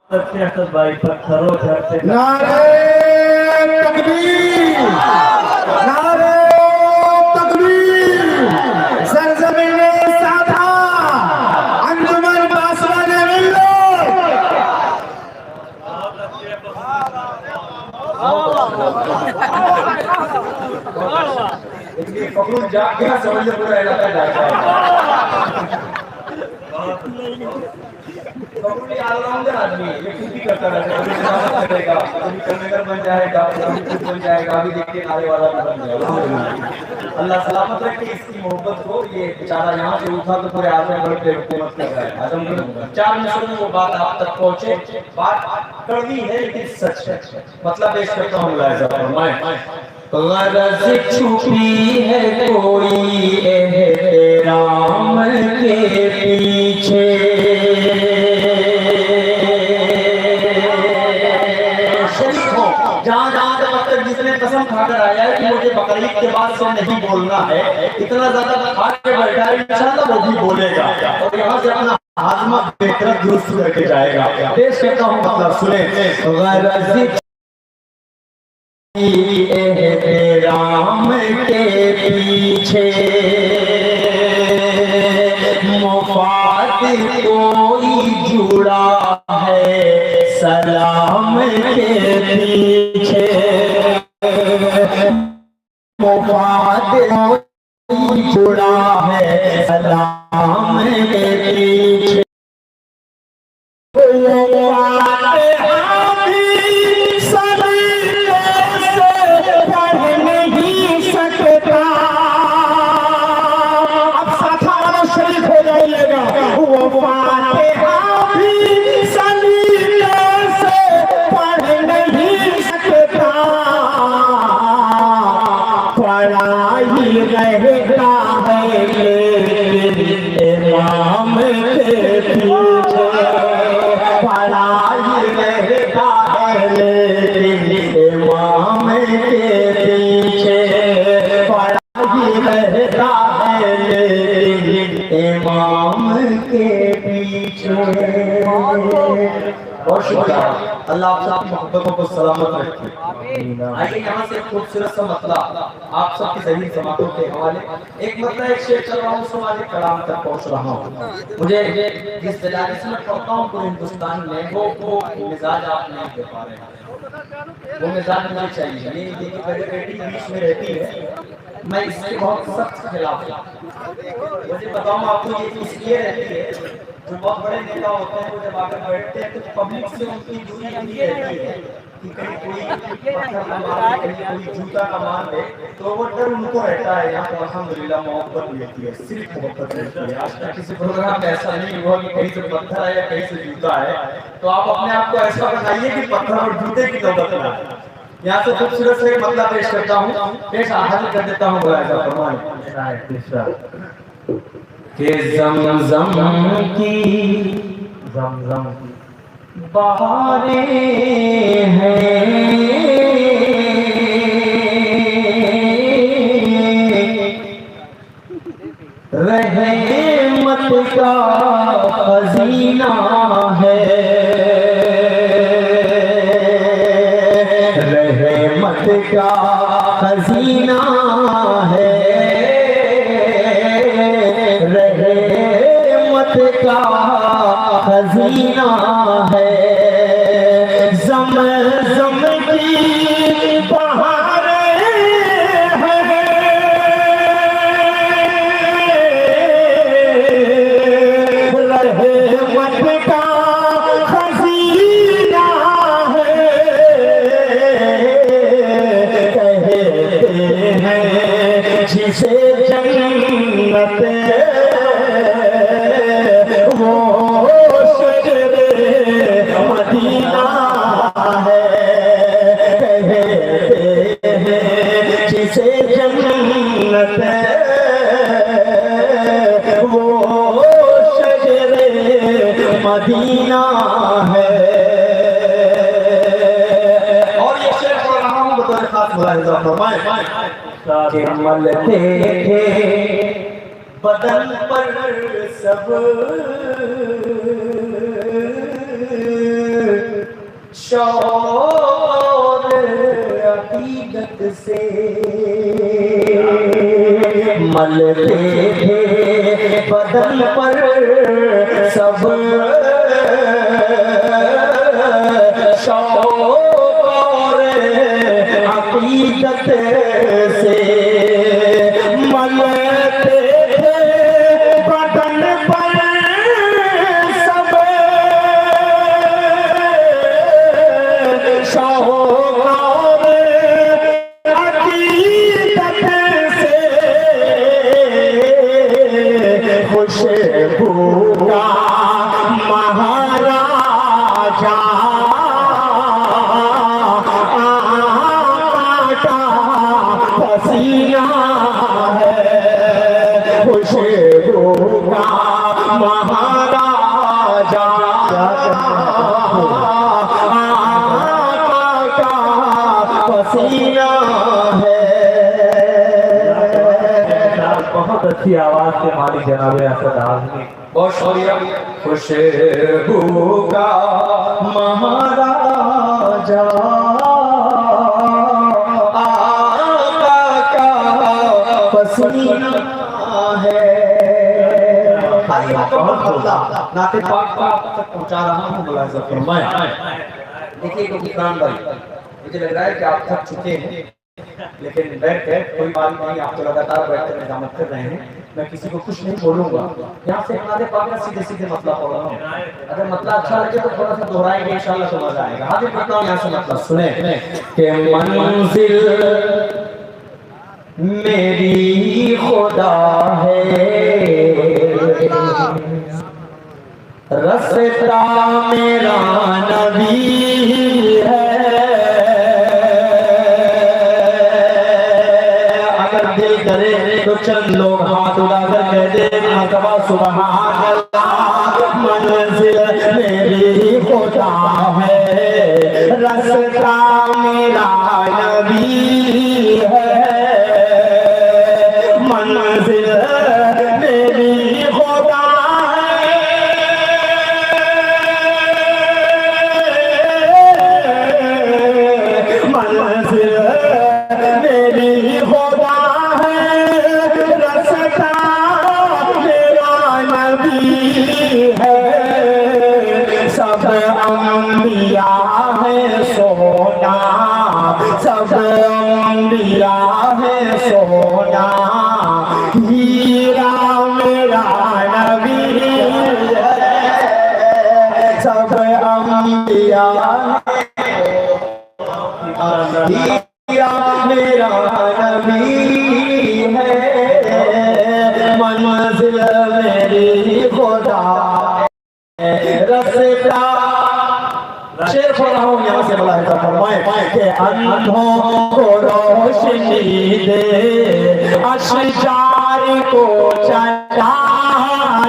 भाई पत्थरों झड़ते नारे तकबीर, नारे तकबीर, सरजमीने साधा, अंजुमन बासवाने मिलो। इसलिए पकड़ू जाग गया समझ पूरा इलाका जाएगा। कबूली ऑलराउंडर आदमी ये कुछ करता रहता है, कभी निजामत करेगा, कभी कर्नगर बन जाएगा, कभी कुछ बन जाएगा, अभी देखिए नारे वाला भी बन जाएगा। अल्लाह सलामत रखे इसकी मोहब्बत को। ये बेचारा यहाँ से उठा तो पूरे आजमगढ़ पे हुकूमत कर रहा है। आजमगढ़ 4 मिनट में वो बात आप तक पहुँचे। बात कड़वी है लेकिन सच है। मतलब पेश करता हूँ मुलाहिजा फरमाएं। गरज छुपी है कोई एहतराम के पीछे, जिसने कसम खाकर आया है कि मुझे बकरीद के बाद से नहीं बोलना है, इतना ज्यादा खा के बैठा है, इंशाल्लाह वो भी बोलेगा और यहाँ से अपना हाजमा बेहतर दुरुस्त करके जाएगा। पेश करता हूँ मतलब सुने। गरज एहतराम के पीछे मुफाद कोई जुड़ा है सलाम के पीछे, मुफाद कोई जुड़ा है सलाम के पीछे। अल्लाह आप सबकी मोहब्बतों को सलामत रखे। आइए यहाँ से खूबसूरत सा मतला आप सबकी जमीन समातों के हवाले। एक मतला एक शेर चल रहा हूँ, समाज कलाम तक पहुँच रहा हूँ। मुझे जिस दिलाने से मैं पढ़ता हूँ पूरे हिंदुस्तान में वो मिजाज आप नहीं दे पा रहे। वो मिजाज मुझे चाहिए। ये देखिए मेरी बेटी बीच में रहती है, मैं इसके बहुत सख्त खिलाफ हूँ। मुझे बताऊँ आपको ये इसलिए रहती है, जो बहुत बड़े नेता होते हैं वो जब आकर बैठते हैं तो पब्लिक से उनकी दूरी इतनी रहती है कि कहीं कोई पत्थर का मार दे, कहीं कोई जूता का मार दे, तो वो डर उनको रहता है। यहाँ तो अल्हम्दुलिल्लाह मोहब्बत रहती है, सिर्फ मोहब्बत रहती है। आज तक किसी प्रोग्राम में ऐसा नहीं हुआ कि कहीं से पत्थर है या कहीं से जूता है। तो आप अपने आप को ऐसा बनाइए कि पत्थर और जूते की नौबत ना आए। यहाँ से खूबसूरत से मतलब पेश करता हूँ, पेश हाजिर कर देता हूँ कि ज़मज़म की बहारें हैं, रहमत का खजीना है, रहमत का खजीना है, का खजीना है। ज़मज़म की बहारें हैं, रहमत का खजीना है। कहते हैं जिसे जन्नत मदीना है, कहते हैं जिसे जन्नत वो शजरे मदीना है। और ये शेर पढ़ रहा हूँ बतौर खास मुलाहिजा फरमाएं कि मलते थे बदन पर सब शौर अकीदत से मलते थे बदन पर सब शौर अकीदत से मलते थे बदन पर सब शौर अकीदत से खुशबू का महाराजा पसीना है खुशबू का महाराजा पसीना है। बहुत अच्छी आवाज के मालिक जनाबे असद आजमी, बहुत शुक्रिया। खुशबू का महाराजा आका का पसीना है। नाते पाक को आप तक पहुंचा रहा हूँ मुलाहिजा फरमाएं। देखिए गुफरान भाई, मुझे लग रहा है कि आप थक चुके हैं, लेकिन बैठ कोई बात नहीं, आप तो लगातार बैठकर निजामत कर रहे हैं। मैं किसी को कुछ नहीं बोलूंगा, यहाँ से नाते पाक का सीधे सीधे मतलब पढ़ रहा हूँ। अगर मतलब अच्छा लगे तो थोड़ा सा दोहराएंगे, इंशाल्लाह तो मजा आएगा। हाजिर करता हूँ यहाँ से मतलब सुने कि मंजिल मेरी खुदा है, रास्ता मेरा नबी है। अगर दिल करे तो चंद लोग हाथ उठाकर कह दे मरहबा सुभान अल्लाह। मंजिल मेरी खुदा है, रास्ता मेरा नबी है। मंजिल मेरी खुदा अंबिया है सोना, सब अंबिया है सोना, हीरा मेरा नबी है। सब अंबिया हीरा मेरा नबी है। मंजिल मेरी खुदा रास्ता शेर पढ़ रहा हूँ यहाँ से मुलाहिजा फरमाएं कि अंधों को रोशनी दे, अशजार को चला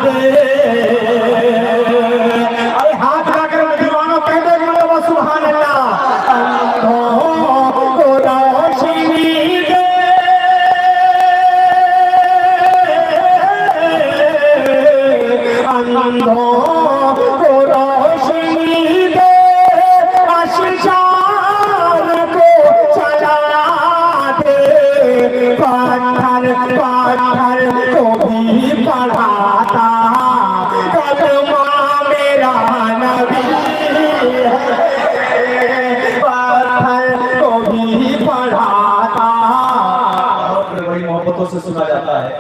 दे। अरे हाथ लाकर दीवानों कह दे बोलो सुभान अल्लाह। अंधों को रोशनी दे, अंधों को रोशनी दे, अशजार को चला दे। पत्थर पत्थर को भी पढ़ाता, कलमा मेरा नबी है। पत्थर को भी पढ़ाता। बड़ी मोहब्बतों से सुना जाता है।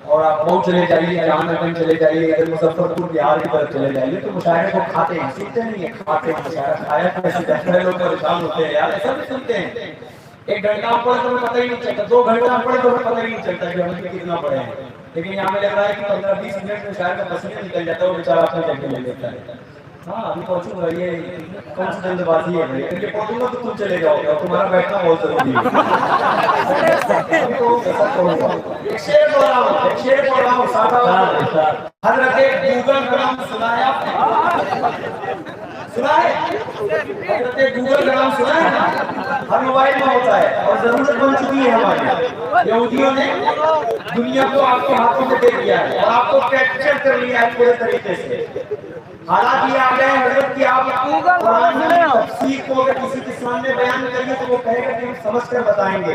और आप बहुत चले जाइए, जहानगंज चले जाइए, इधर मुजफ्फरपुर बिहार की तरफ चले जाइए तो मुशायरे को खाते हैं, सीखते नहीं है, खाते हैं। मुशायरा खाया कैसे बैठे लोग परेशान होते हैं यार, ऐसा भी सुनते हैं। एक घंटा पढ़े तो पता ही नहीं चलता, 2 घंटा पढ़े तो पता ही नहीं चलता कि हम कितना पढ़े हैं। लेकिन यहाँ में लग रहा है कि 15-20 मिनट में शायर का पसीना निकल जाता है, वो बेचारा अपने जगह ले लेता है। हाँ अभी पहुंचूंगा, ये कौन सी जल्दबाजी है भाई, क्योंकि पहुंचूंगा तो तुम चले जाओगे और तुम्हारा बैठना बहुत जरूरी है। एक शेर बोल रहा हूँ हज़रत गूगल का नाम सुना है आपने? सुना है? हज़रत गूगल का नाम सुना है? हर मोबाइल में होता है और जरूरत बन चुकी है हमारी। यहूदियों ने दुनिया को आपके हाथों में दे दिया है और आपको कैप्चर कर लिया है पूरे तरीके से। हालात ये आ गए हजरत की आप कुरान नहीं पढ़ तफसीर को अगर किसी के सामने बयान करिए तो वो कहेगा कि हम समझ कर बताएंगे,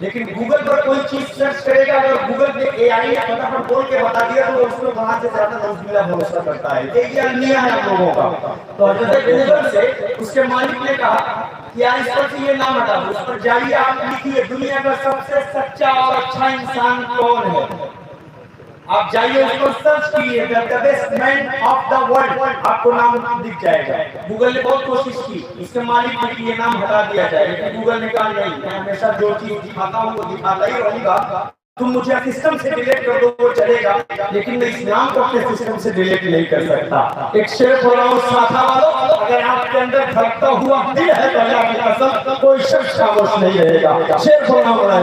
लेकिन गूगल पर कोई चीज सर्च करेगा, अगर गूगल पे एआई ने फटाफट बोल के बता दिया तो उसमें वहां से ज्यादा नौजुबिल्ला भरोसा करता है। ये अलमिया है हम लोगों का। तो हजरत गूगल से उसके मालिक ने कहा कि यार इस पर से ये नाम हटा दो, उस पर जाइए आप लिखिए दुनिया का सबसे सच्चा और अच्छा इंसान कौन है। आप जाइए उसको सर्च कीजिए, the best man of the world, आपको नाम दिख जाएगा। गूगल ने बहुत कोशिश की इसके मालिक ने कि ये नाम हटा दिया जाए, लेकिन गूगल ने कहा नहीं, मैं हमेशा जो चीज दिखाता हूँ वो दिखाता ही रहूंगा। तुम मुझे सिस्टम से डिलीट कर दो वो चलेगा, लेकिन मैं इस नाम को अपने सिस्टम से डिलीट नहीं कर सकता। एक शेर बोल रहा हूँ साथा वालों, अगर आपके अंदर धड़कता हुआ दिल है तो अल्लाह की कसम कोई शख्स खामोश नहीं रहेगा। शेर बोलना बोला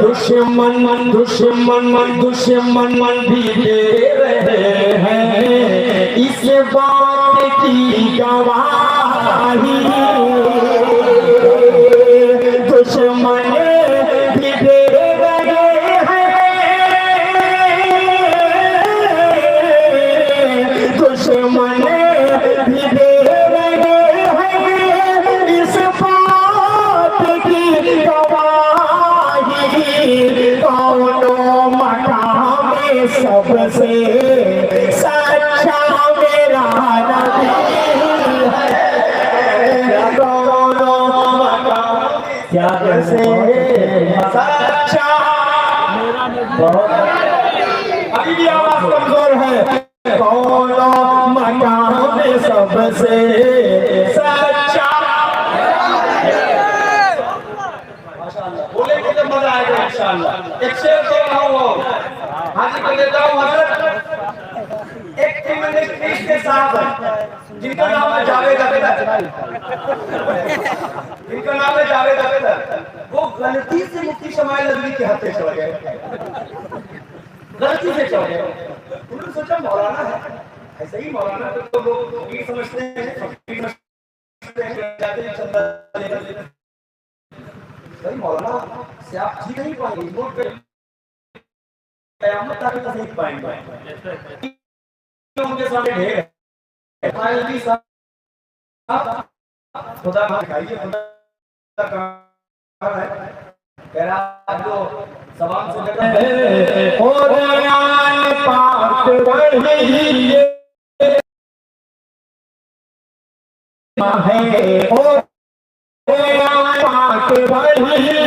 दुश्मन दुश्मन दुश्मन भी दे रहे हैं इस बात की गवाही, दुश्मन भी दे सबसे सच्चा मेरा नबी है, क्या से सच्चा मेरा नबी। बहुत अभी भी आवाज कमजोर है। कौनो मकाम में सबसे सच्चा, माशाअल्लाह बोलेंगे तो मजा आएगा इंशाअल्लाह। एक शेर दे रहा हूँ हाजी को देता हूँ हजरत, एक मिनिस्ट्री के साथ जिनका नाम है जावेद अख्तर, जिनका नाम है जावेद अख्तर, वो गलती से मुफ्ती शमाइल नदवी के हाथ चढ़ गए, गलती से चढ़ गए। उन्होंने सोचा मौलाना है, ऐसे ही मौलाना तो लोग ये समझते हैं जाते हैं चंदा लेकर, भाई मौलाना से आप जी नहीं पाएंगे, रिपोर्ट पे कयामत तक नहीं पाएंगे। उनके सामने ढेर है, फाइनली साहब खुदा का खाइए, खुदा का है कह रहा जो सवाल से लगा है कुरान पाक पढ़िए है, कुरान पाक पढ़िए